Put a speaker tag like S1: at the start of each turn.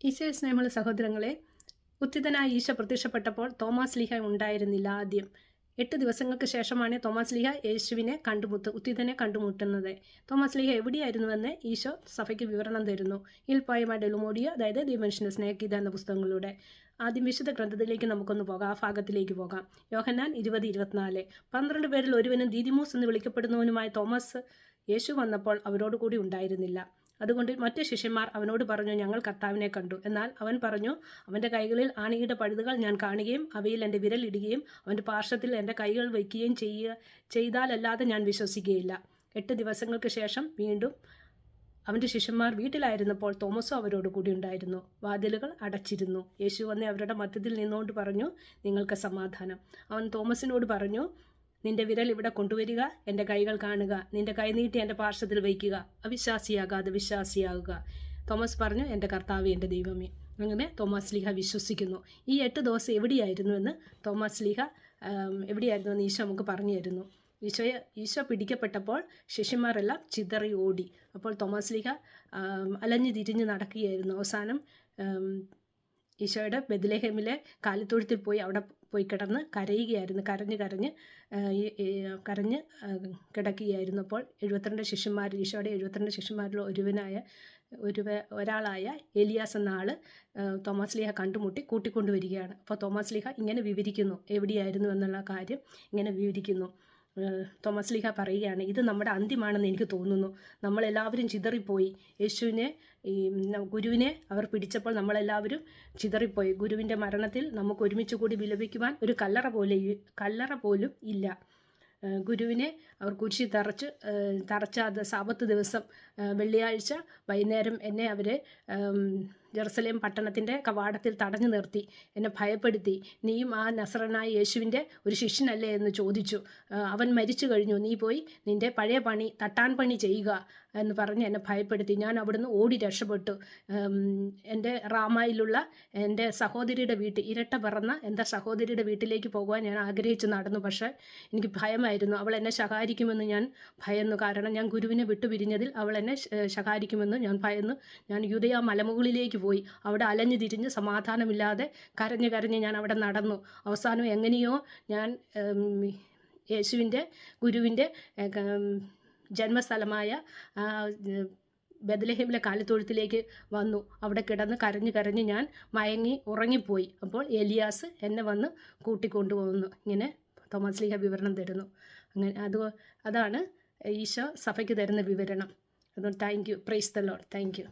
S1: ഈശോയെ സ്നേഹമുള്ള സഹോദരങ്ങളെ, ഉത്ഥിതനായ ഈശോ പ്രത്യക്ഷപ്പെട്ടപ്പോൾ തോമാസ് ലീഹ ഉണ്ടായിരുന്നില്ല. ആദ്യം 8 ദിവസങ്ങൾക്ക് ശേഷമാണ് തോമാസ് ലീഹ യേശുവിനെ ഉത്ഥിതനെ കണ്ടുമുട്ടുന്നത്. തോമാസ് ലീഹ എവിടെയായിരുന്നുവെന്ന് ഈശോ സഭയ്ക്ക് വിവരണം തരുന്നു. ഇൽ പോയമ ഡെലുമോഡിയ, അതായത് ദി മനുഷ്യന്റെ സ്നേഹഗീത എന്ന പുസ്തകങ്ങളിലൂടെ. ആദ്യം വിശുദ്ധ ഗ്രന്ഥത്തിലേക്ക് നമുക്കൊന്ന് പോകാം, ആ ഭാഗത്തിലേക്ക് പോകാം. യോഹന്നാൻ 20:24. 12 പേരിൽ ഒരുവനും ദീദിമോസ് എന്ന് വിളിക്കപ്പെടുന്നവനുമായ തോമസ് യേശു വന്നപ്പോൾ അവരോട് കൂടി ഉണ്ടായിരുന്നില്ല. അതുകൊണ്ട് മറ്റു ശിഷ്യന്മാർ അവനോട് പറഞ്ഞു, ഞങ്ങൾ കർത്താവിനെ കണ്ടു. എന്നാൽ അവൻ പറഞ്ഞു, അവൻ്റെ കൈകളിൽ ആണിയുടെ പഴുതുകൾ ഞാൻ കാണുകയും അവയിൽ എൻ്റെ വിരലിടുകയും അവൻ്റെ പാർശ്വത്തിൽ എൻ്റെ കൈകൾ വയ്ക്കുകയും ചെയ്താലല്ലാതെ ഞാൻ വിശ്വസിക്കുകയില്ല. 8 ദിവസങ്ങൾക്ക് ശേഷം വീണ്ടും അവൻ്റെ ശിഷ്യന്മാർ വീട്ടിലായിരുന്നപ്പോൾ തോമസും അവരോട് കൂടി ഉണ്ടായിരുന്നു. വാതിലുകൾ അടച്ചിരുന്നു. യേശു വന്ന് അവരുടെ മധ്യത്തിൽ നിന്നുകൊണ്ട് പറഞ്ഞു, നിങ്ങൾക്ക് സമാധാനം. അവൻ തോമസിനോട് പറഞ്ഞു, നിന്റെ വിരൽ ഇവിടെ കൊണ്ടുവരിക, എൻ്റെ കൈകൾ കാണുക, നിന്റെ കൈ നീട്ടി എൻ്റെ പാർശ്വത്തിൽ വയ്ക്കുക, അവിശ്വാസിയാകാതെ വിശ്വാസിയാകുക. തോമസ് പറഞ്ഞു, എൻ്റെ കർത്താവേ, എൻ്റെ ദൈവമേ. അങ്ങനെ തോമസ് ലീഹ വിശ്വസിക്കുന്നു. ഈ 8 ദിവസം എവിടെയായിരുന്നുവെന്ന് തോമസ് ലീഹ എവിടെയായിരുന്നുവെന്ന് ഈശോ നമുക്ക് പറഞ്ഞു തരുന്നു. ഈശോ പിടിക്കപ്പെട്ടപ്പോൾ ശിഷ്യന്മാരെല്ലാം ചിതറി ഓടി. അപ്പോൾ തോമസ് ലീഹ അലഞ്ഞു തിരിഞ്ഞ് നടക്കുകയായിരുന്നു. അവസാനം ഈശോയുടെ ബെത്ലഹേമിലെ കാലിത്തൊഴുത്തിൽ പോയി അവിടെ പോയി കിടന്ന് കരയുകയായിരുന്നു. കരഞ്ഞ് കിടക്കുകയായിരുന്നു. അപ്പോൾ 72 ശിഷ്യന്മാർ, ഈശോയുടെ 72 ശിഷ്യന്മാരിൽ ഒരാളായ ഏലിയാസ് എന്ന ആൾ തോമസ് ലീഹ കണ്ടുമുട്ടി കൂട്ടിക്കൊണ്ടുവരികയാണ്. അപ്പോൾ തോമസ് ലീഹ ഇങ്ങനെ വിവരിക്കുന്നു, എവിടെയായിരുന്നു എന്നുള്ള കാര്യം ഇങ്ങനെ വിവരിക്കുന്നു. തോമസ് ലീഹ പറയുകയാണ്, ഇത് നമ്മുടെ അന്ത്യമാണെന്ന് എനിക്ക് തോന്നുന്നു. നമ്മളെല്ലാവരും ചിതറിപ്പോയി. ഗുരുവിനെ അവർ പിടിച്ചപ്പോൾ നമ്മളെല്ലാവരും ചിതറിപ്പോയി. ഗുരുവിൻ്റെ മരണത്തിൽ നമുക്ക് ഒരുമിച്ച് കൂടി വിലപിക്കുവാൻ ഒരു കല്ലറ പോലും ഇല്ല. ഗുരുവിനെ അവർ കുരിശിൽ തറച്ച സാബത്ത് ദിവസം വെള്ളിയാഴ്ച വൈകുന്നേരം എന്നെ അവർ ജെറുസലേം പട്ടണത്തിൻ്റെ കവാടത്തിൽ തടഞ്ഞു നിർത്തി എന്നെ ഭയപ്പെടുത്തി. നീയും ആ നസറനായ യേശുവിൻ്റെ ഒരു ശിഷ്യനല്ലേ എന്ന് ചോദിച്ചു. അവൻ മരിച്ചു കഴിഞ്ഞു, നീ പോയി നിൻ്റെ പഴയ തട്ടാൻ പണി ചെയ്യുക എന്ന് പറഞ്ഞ് എന്നെ ഭയപ്പെടുത്തി. ഞാൻ അവിടുന്ന് ഓടി രക്ഷപ്പെട്ടു. എൻ്റെ റാമായിലുള്ള എൻ്റെ സഹോദരിയുടെ ഇരട്ട പിറന്ന എൻ്റെ സഹോദരിയുടെ വീട്ടിലേക്ക് പോകുവാൻ ഞാൻ ആഗ്രഹിച്ചു നടന്നു. പക്ഷേ എനിക്ക് ഭയമായിരുന്നു. അവൾ എന്നെ ശകാരിക്കുമെന്ന് ഞാൻ ഭയന്നു. കാരണം ഞാൻ ഗുരുവിനെ വിട്ടുപിരിഞ്ഞതിൽ അവൾ എന്നെ ശകാരിക്കുമെന്ന് ഞാൻ ഭയന്നു. ഞാൻ യൂദയ മലമുകളിലേക്ക് പോയി. അവിടെ അലഞ്ഞു തിരിഞ്ഞ് സമാധാനമില്ലാതെ കരഞ്ഞ് ഞാൻ അവിടെ നടന്നു. അവസാനം എങ്ങനെയോ ഞാൻ ഗുരുവിൻ്റെ ജന്മസ്ഥലമായ ബെത്ലഹേമിലെ കാലിത്തൊഴുത്തിലേക്ക് വന്നു. അവിടെ കിടന്ന് കരഞ്ഞ് ഞാൻ മയങ്ങി ഉറങ്ങിപ്പോയി. അപ്പോൾ ഏലിയാസ് എന്നെ വന്ന് കൂട്ടിക്കൊണ്ടുപോകുന്നു. ഇങ്ങനെ തോമസ് ലീഹ വിവരണം തരുന്നു. അങ്ങനെ അതാണ് ഈശോ സഭയ്ക്ക് തരുന്ന വിവരണം. അതുകൊണ്ട് thank you. Praise the Lord. Thank you.